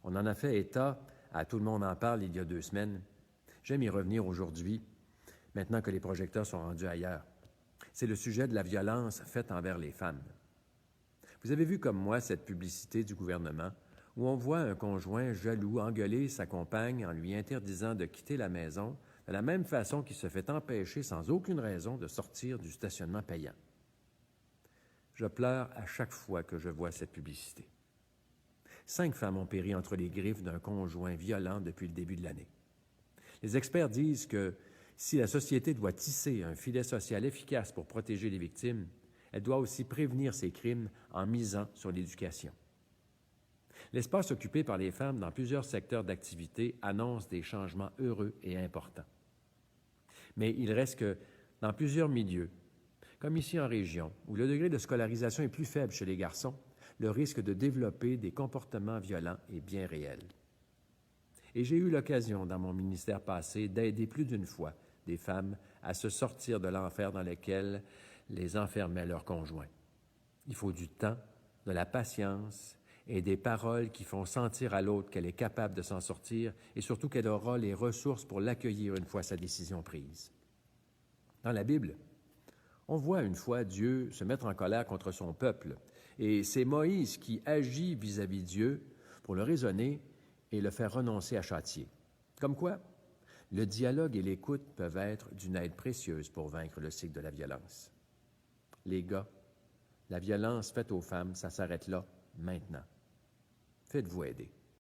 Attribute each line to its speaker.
Speaker 1: On en a fait état à Tout le monde en parle il y a 2 semaines. J'aime y revenir aujourd'hui, maintenant que les projecteurs sont rendus ailleurs. C'est le sujet de la violence faite envers les femmes. Vous avez vu comme moi cette publicité du gouvernement où on voit un conjoint jaloux engueuler sa compagne en lui interdisant de quitter la maison de la même façon qu'il se fait empêcher sans aucune raison de sortir du stationnement payant. Je pleure à chaque fois que je vois cette publicité. 5 femmes ont péri entre les griffes d'un conjoint violent depuis le début de l'année. Les experts disent que si la société doit tisser un filet social efficace pour protéger les victimes, elle doit aussi prévenir ces crimes en misant sur l'éducation. L'espace occupé par les femmes dans plusieurs secteurs d'activité annonce des changements heureux et importants. Mais il reste que, dans plusieurs milieux, comme ici en région, où le degré de scolarisation est plus faible chez les garçons, le risque de développer des comportements violents est bien réel. Et j'ai eu l'occasion, dans mon ministère passé, d'aider plus d'une fois des femmes à se sortir de l'enfer dans lequel les enfermait leurs conjoints. Il faut du temps, de la patience et des paroles qui font sentir à l'autre qu'elle est capable de s'en sortir et surtout qu'elle aura les ressources pour l'accueillir une fois sa décision prise. Dans la Bible, on voit une fois Dieu se mettre en colère contre son peuple et c'est Moïse qui agit vis-à-vis Dieu pour le raisonner et le faire renoncer à châtier. Comme quoi, le dialogue et l'écoute peuvent être d'une aide précieuse pour vaincre le cycle de la violence. Les gars, la violence faite aux femmes, ça s'arrête là, maintenant. Faites-vous aider.